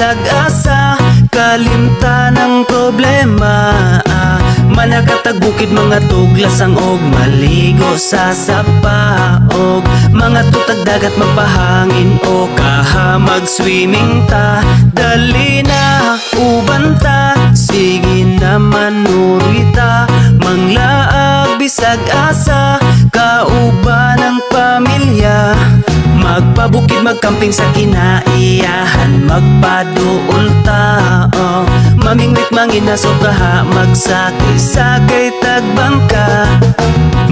bisag asa, kalimtan ng problema. Manakatag bukid mga tuglasang og maligo sa sapa, og mga tutag dagat magpahangin o kahamag swimming ta. Dali na uban ta, sige na manurita, manglaag bisag asa, kauban ng pamilya. Magpabukid magkamping sa kinaiyahan, magpaduol ta, mamingwit manginaso kaha, magsakay-sakay tagbangka.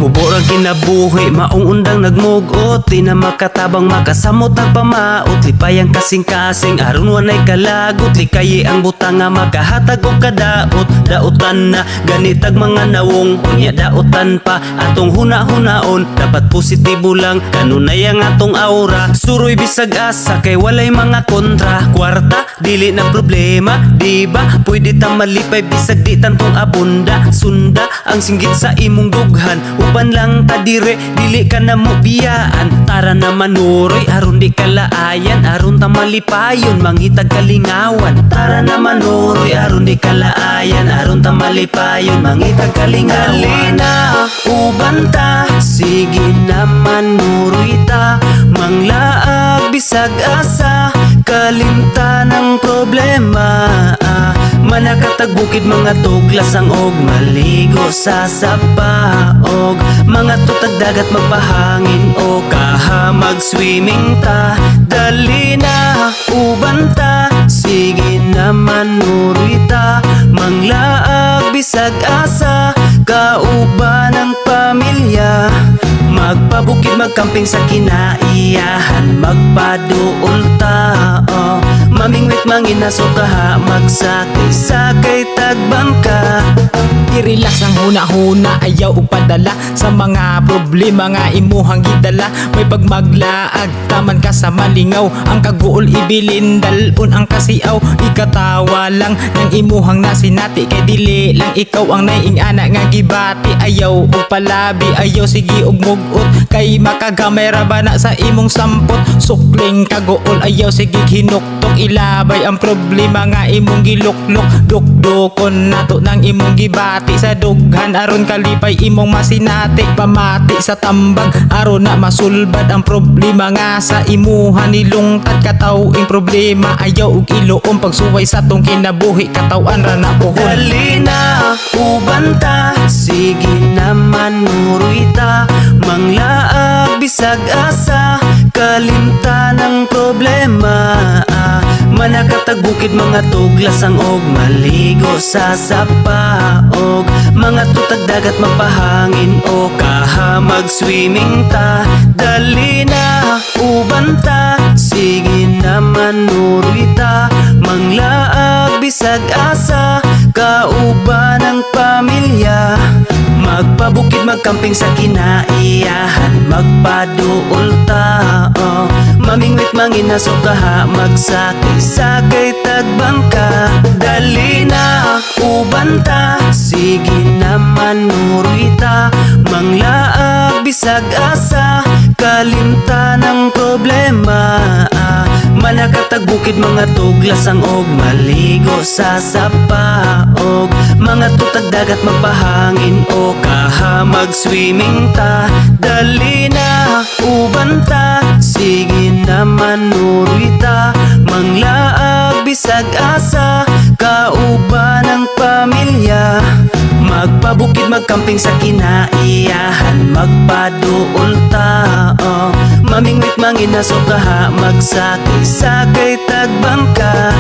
Muborang kinabuhi, maong undang nagmugot, di na makatabang makasamot nagpamaot. Lipayang kasing-kasing, aron wanay kalagot, likayi ang butang nga makahatag og kadaot. Daotan na ganitag mga nawong, unya daotan pa atong huna-hunaon. Dapat positibo lang, kanunay ang atong aura. Suroy bisag asa, kay walay mga kontra. Kwarta, dili na problema, diba? Pwede ta malipay bisag di tantong abunda. Sunda ang singgit sa imong dughan, uban lang ta dire, dili ka na mo biyaan. Tara na manuroy, aron di kalaayan, aron ta malipayon, mangitag kalingawan. Tara na manuroy, aron di kalaayan, aron ta malipayon, mangitag kalingawan. Halina, uban ta, sige na manuroy ta, manglaag bisag asa, kalimtan ng problema. Manakatag bukid mga tuglasang og maligo sa sapa, og mga tutag dagat magpahangin o kahamag swimming ta. Dali na uban ta, sige na manuroy ta, manglaag bisag asa, kauban ng pamilya. Magpabukid magkamping sa kinaiyahan, magpaduol ta, mamingwit manginaso kaha, magsakay-sakay tagbangka. I-relax ang huna-huna, ayaw upadala sa mga problema nga imuhang gidala. May pagmaglaag, taman ka sa malingaw, ang kaguol ibilin, dalon ang kasiaw. Ikatawa lang ng imuhang nasinati, kay dili lang ikaw ang naiing-ana nga gibati. Ayaw og palabi, ayaw sige og mugot, kay makagamay ra ba na sa imong sampot. Sukling kaguol, ayaw sige hinuktok, ilabay ang problema nga imong giluklok. Dukdukon nato ng imong gibati sa dughan, aron kalipay imong masinati. Pamati sa tambag, aron na masulbad ang problema nga sa imuha nilungtad. Katawing problema, ayaw og iluom, pagsuway sa tong kinabuhi, katawan ra na pohon. Dali na uban ta, sige na manuroy ta, manglaag bisag asa, kalimtan ng problema. Manakatag bukid mga tuglasang og maligo sa sapa, og mga tutag dagat magpahangin o kahamag swimming ta. Dali na uban ta, sige na manuroy ta, manglaag bisag asa, kauban ng pamilya. Magpabukid magkamping sa kinaiyahan, magpaduol ta, mamingwit manginaso kaha, magsakay-sakay tagbangka. Dali na uban ta, sige na manuroy ta, manglaag bisag asa, kalimtan ng problema. Manakatag bukid mga tuglasang og maligo sa sapa, og mga tutag dagat magpahangin o kahamag swimming ta. Dali na uban ta, sige na manuroy ta, manglaag bisag asa, kauban ng pamilya. Magpabukid magkamping sa kinaiyahan, magpaduol ta, mamingwit manginaso kaha, magsakay-sakay tagbangka.